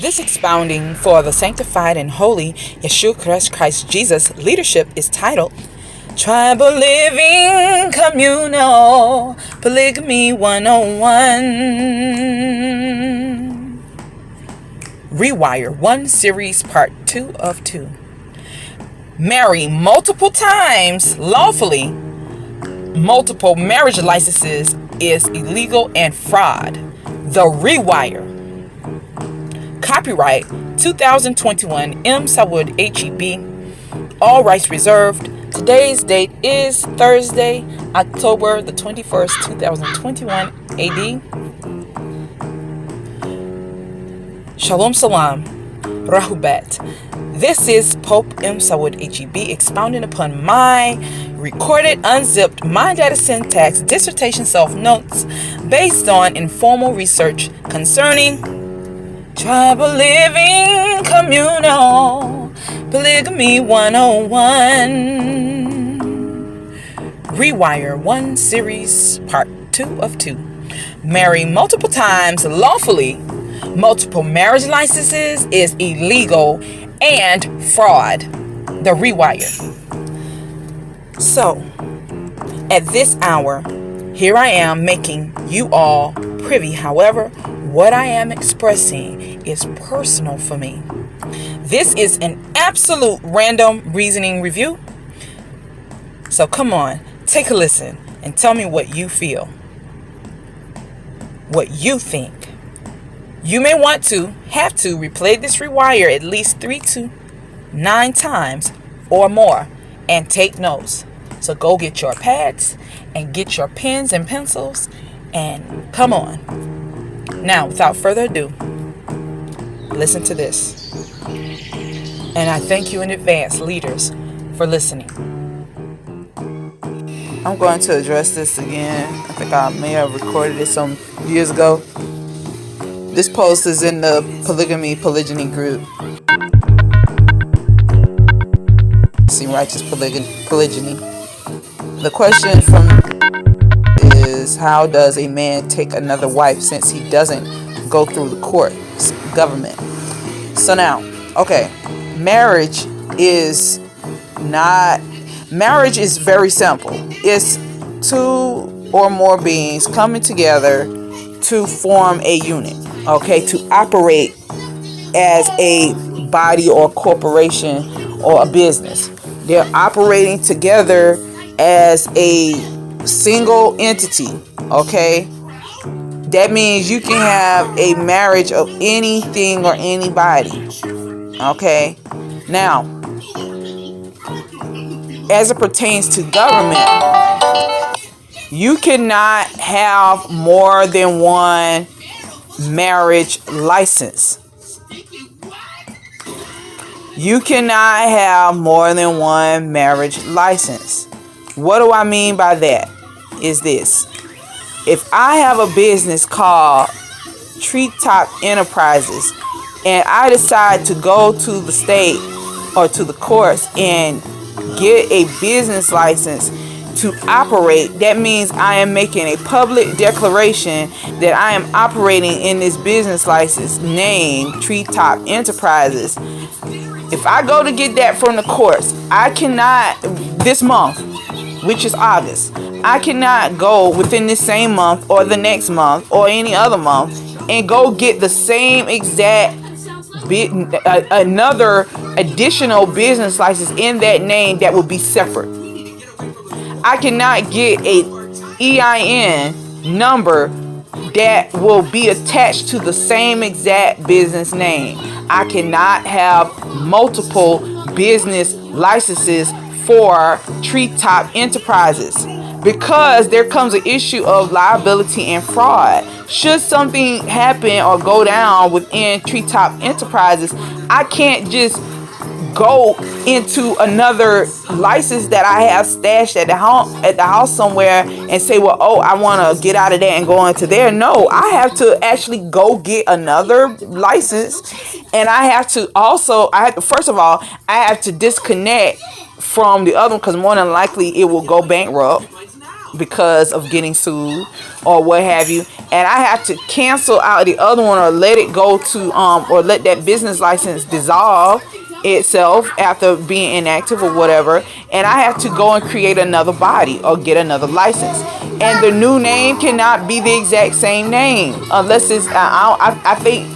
This expounding for the sanctified and holy Yeshua Christ Jesus leadership is titled Tribal Living Communal Polygamy 101 Rewire 1 Series Part 2 of 2. Marry multiple times lawfully. Multiple marriage licenses is illegal and fraud. The Rewire. Copyright 2021 M. Sawud HEB. All rights reserved. Today's date is Thursday, October the 21st, 2021 AD. Shalom Salam. Rahubat. This is Pope M. Sawud HEB expounding upon my recorded, unzipped, mind data syntax dissertation self-notes based on informal research concerning tribal living communal polygamy 101 Rewire 1 Series Part 2 of 2. Marry multiple times lawfully. Multiple marriage licenses is illegal and fraud. The Rewire. So, at this hour, here I am making you all privy. However, what I am expressing is personal for me. This is an absolute random reasoning review. So come on, take a listen and tell me what you feel, what you think. You may have to replay this rewire at least 3 to 9 times or more and take notes. So go get your pads and get your pens and pencils and come on. Now, without further ado, listen to this. And I thank you in advance, leaders, for listening. I'm going to address this again. I think I may have recorded it some years ago. This post is in the polygyny group. See, righteous polygyny. The question is, how does a man take another wife since he doesn't go through the courts, government? So now, okay, marriage is very simple. It's 2 or more beings coming together to form a unit, okay, to operate as a body or corporation or a business. They're operating together as a single entity, okay? That means you can have a marriage of anything or anybody, okay? Now, as it pertains to government, you cannot have more than one marriage license. You cannot have more than one marriage license. What do I mean by that? Is this. If I have a business called Treetop Enterprises and I decide to go to the state or to the courts and get a business license to operate, that means I am making a public declaration that I am operating in this business license named Treetop Enterprises. If I go to get that from the courts, I cannot, this month, which is August, I cannot go within this same month or the next month or any other month and go get the same exact another additional business license in that name that would be separate. I cannot get a EIN number that will be attached to the same exact business name. I cannot have multiple business licenses for Treetop Enterprises because there comes an issue of liability and fraud. Should something happen or go down within Treetop Enterprises, I can't just go into another license that I have stashed at the house somewhere and say, well, oh, I want to get out of that and go into there. No, I have to actually go get another license, and I have to first of all, I have to disconnect from the other one because more than likely it will go bankrupt. because of getting sued or what have you, and I have to cancel out the other one or let it go to or let that business license dissolve itself after being inactive or whatever, and I have to go and create another body or get another license, and the new name cannot be the exact same name unless it's I think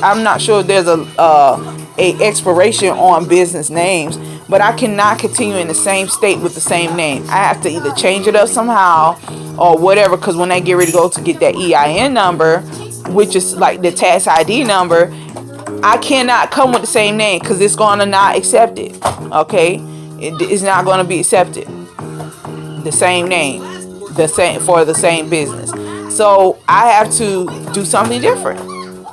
I'm not sure there's a expiration on business names, but I cannot continue in the same state with the same name. I have to either change it up somehow or whatever, because when I get ready to go to get that EIN number, which is like the tax ID number, I cannot come with the same name because it's going to not accept it. Okay, it's not going to be accepted. The same name, the same for the same business. So I have to do something different.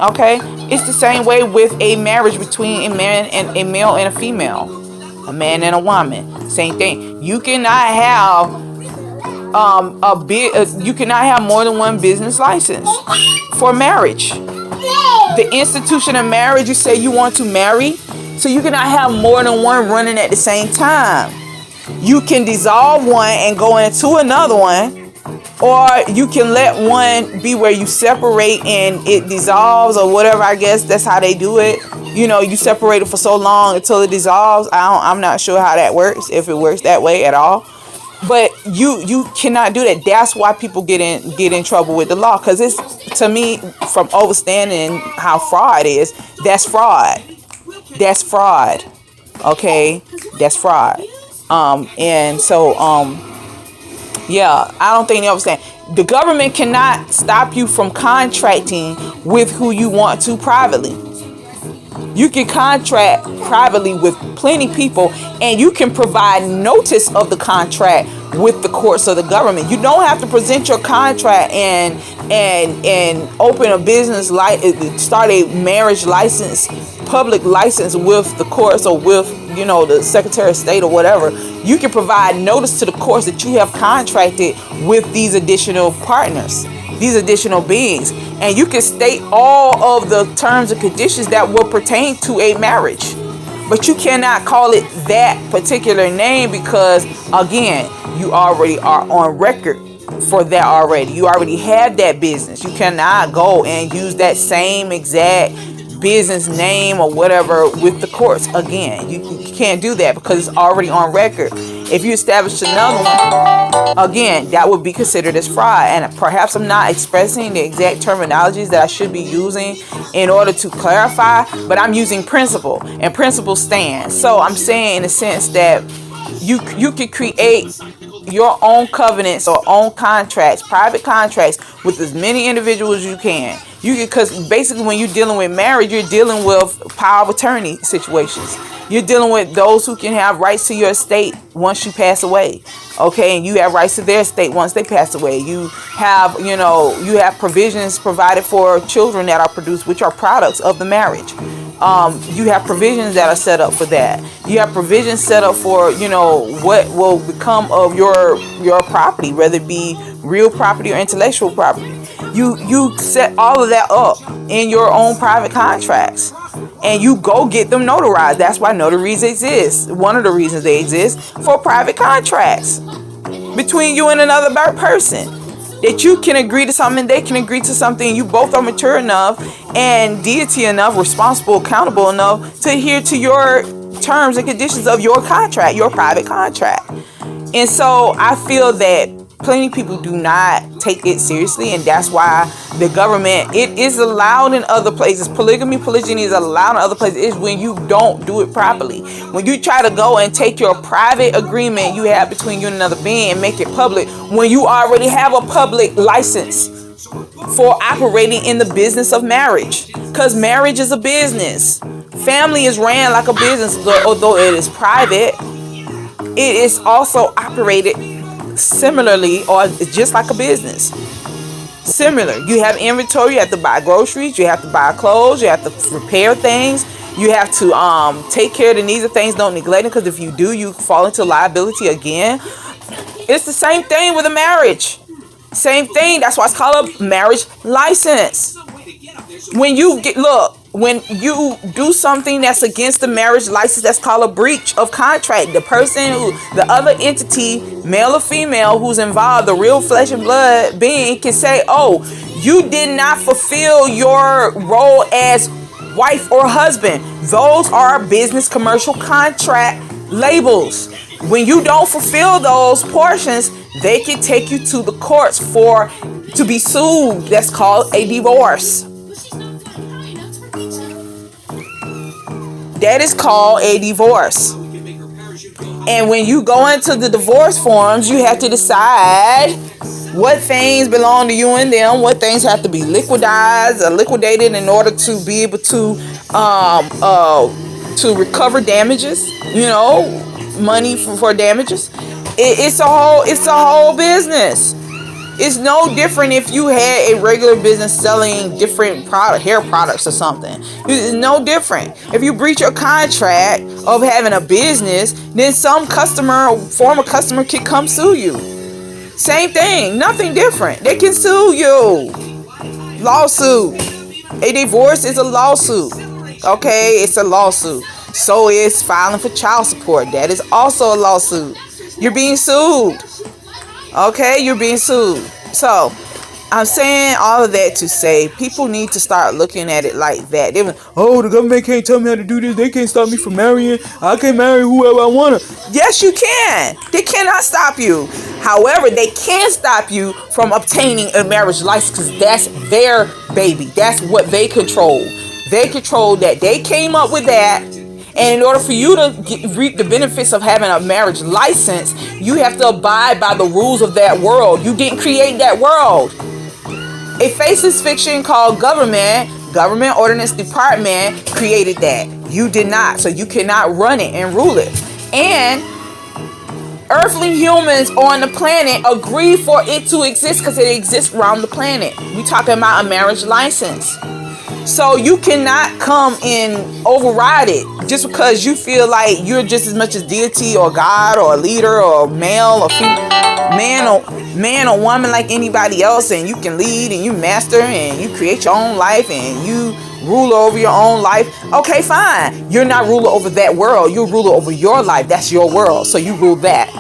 Okay, it's the same way with a marriage between a man and a male and a female, a man and a woman. Same thing. You cannot have you cannot have more than one business license for marriage. The institution of marriage, you say you want to marry, so you cannot have more than one running at the same time. You can dissolve one and go into another one, or you can let one be where you separate and it dissolves or whatever. I guess that's how they do it. You know, you separate it for so long until it dissolves. I'm not sure how that works, if it works that way at all. But you cannot do that. That's why people get in trouble with the law, because it's, to me, from overstanding how fraud is, that's fraud. That's fraud. Okay, that's fraud. And so yeah, I don't think they understand. The government cannot stop you from contracting with who you want to privately. You can contract privately with plenty of people, and you can provide notice of the contract with the courts or the government. You don't have to present your contract and open a business, start a marriage license, public license with the courts or with, you know, the Secretary of State or whatever. You can provide notice to the courts that you have contracted with these additional partners, these additional beings, and you can state all of the terms and conditions that will pertain to a marriage. But you cannot call it that particular name because, again, you already are on record for that already. You already have that business. You cannot go and use that same exact business name or whatever with the courts. Again, you can't do that because it's already on record. If you establish another one, again, that would be considered as fraud. And perhaps I'm not expressing the exact terminologies that I should be using in order to clarify, but I'm using principle, and principle stands. So I'm saying in a sense that you can create your own covenants or own contracts, private contracts with as many individuals as you can. Because basically when you're dealing with marriage, you're dealing with power of attorney situations. You're dealing with those who can have rights to your estate once you pass away. Okay, and you have rights to their estate once they pass away. You have, you have provisions provided for children that are produced, which are products of the marriage. You have provisions that are set up for that. You have provisions set up for, what will become of your property, whether it be real property or intellectual property. You set all of that up in your own private contracts, and you go get them notarized. That's why notaries exist. One of the reasons they exist for private contracts between you and another person, that you can agree to something, they can agree to something. You both are mature enough and deity enough, responsible, accountable enough to adhere to your terms and conditions of your contract, your private contract. And so I feel that plenty of people do not take it seriously, and that's why the government, it is allowed in other places. Polygamy, polygyny is allowed in other places. It's when you don't do it properly. When you try to go and take your private agreement you have between you and another being and make it public, when you already have a public license for operating in the business of marriage. Because marriage is a business. Family is ran like a business, although it is private. It is also operated similarly, or just like a business. Similar. You have inventory, you have to buy groceries, you have to buy clothes, you have to repair things, you have to take care of the needs of things, don't neglect it, because if you do, you fall into liability again. It's the same thing with a marriage. Same thing. That's why it's called a marriage license. When you when you do something that's against the marriage license, that's called a breach of contract. The person the other entity, male or female, who's involved, the real flesh and blood being, can say, oh, you did not fulfill your role as wife or husband. Those are business commercial contract labels. When you don't fulfill those portions, they can take you to the courts to be sued. That's called a divorce. That is called a divorce. And when you go into the divorce forms, you have to decide what things belong to you and them, what things have to be liquidated in order to be able to recover damages, money for damages. It's a whole business. It's no different if you had a regular business selling different hair products or something. It's no different. If you breach your contract of having a business, then some former customer can come sue you. Same thing, nothing different. They can sue you. Lawsuit. A divorce is a lawsuit. Okay, it's a lawsuit. So is filing for child support. That is also a lawsuit. You're being sued. Okay, you're being sued. So, I'm saying all of that to say people need to start looking at it like that. They're like, oh, the government can't tell me how to do this. They can't stop me from marrying. I can marry whoever I want to. Yes, you can. They cannot stop you. However, they can stop you from obtaining a marriage license because that's their baby. That's what they control. They control that. They came up with that. And in order for you to reap the benefits of having a marriage license, you have to abide by the rules of that world. You didn't create that world. A faceless fiction called Government Ordinance Department created that. You did not. So you cannot run it and rule it. And earthly humans on the planet agree for it to exist because it exists around the planet. We're talking about a marriage license. So you cannot come and override it just because you feel like you're just as much as deity or God or a leader or male or female, man or woman like anybody else, and you can lead and you master and you create your own life and you rule over your own life. Okay, fine. You're not ruler over that world. You're ruler over your life. That's your world. So you rule that.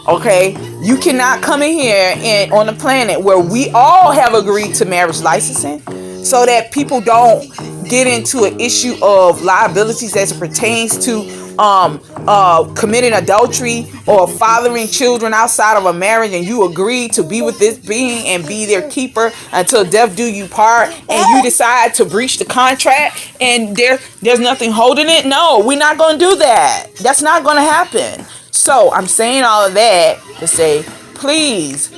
Okay? You cannot come in here and on the planet where we all have agreed to marriage licensing, so that people don't get into an issue of liabilities as it pertains to committing adultery or fathering children outside of a marriage, and you agree to be with this being and be their keeper until death do you part, and you decide to breach the contract and there's nothing holding it. No, we're not going to do that. That's not going to happen. So I'm saying all of that to say, please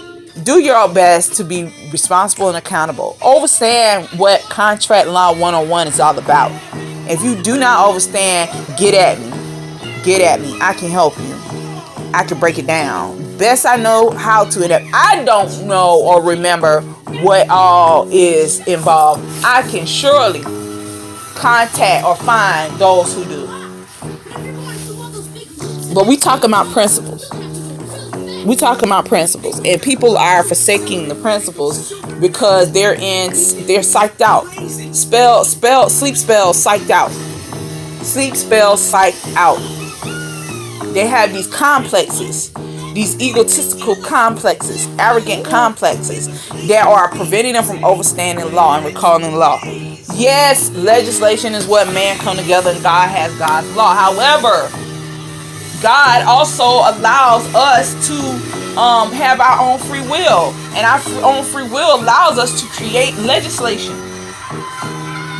do your best to be responsible and accountable. Understand what contract law 101 is all about. If you do not understand, get at me. I can help you. I can break it down best I know how to. And if I don't know or remember what all is involved, I can surely contact or find those who do. But we talking about principles. And people are forsaking the principles because they're psyched out. Sleep spell psyched out. They have these complexes, these egotistical complexes, arrogant complexes that are preventing them from understanding law and recalling law. Yes, legislation is what man come together and God has God's law. However, God also allows us to have our own free will, and our own free will allows us to create legislation,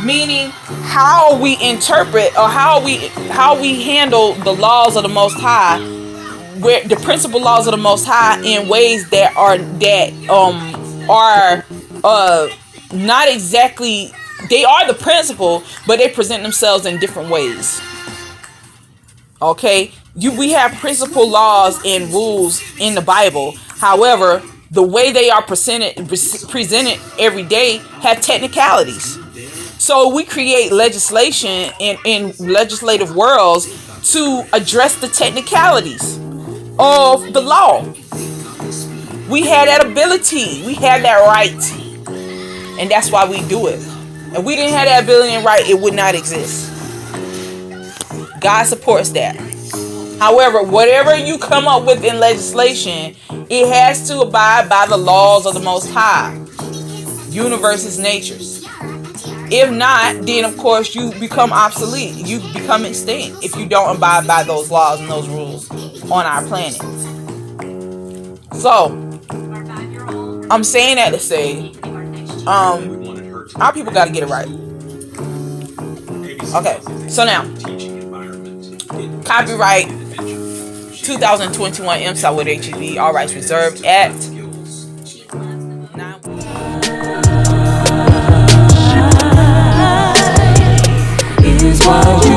meaning how we interpret or how we handle the laws of the Most High, where the principal laws of the Most High, in ways that are not exactly, they are the principle, but they present themselves in different ways. Okay, we have principal laws and rules in the Bible. However, the way they are presented every day have technicalities. So we create legislation in legislative worlds to address the technicalities of the law. We have that ability. We have that right. And that's why we do it. If we didn't have that ability and right, it would not exist. God supports that. However, whatever you come up with in legislation, it has to abide by the laws of the Most High, universe's natures. If not, then of course you become obsolete. You become extinct if you don't abide by those laws and those rules on our planet. So, I'm saying that to say, our people got to get it right. Okay, so now, copyright 2021 Sis Sawud HEB, all rights reserved at is what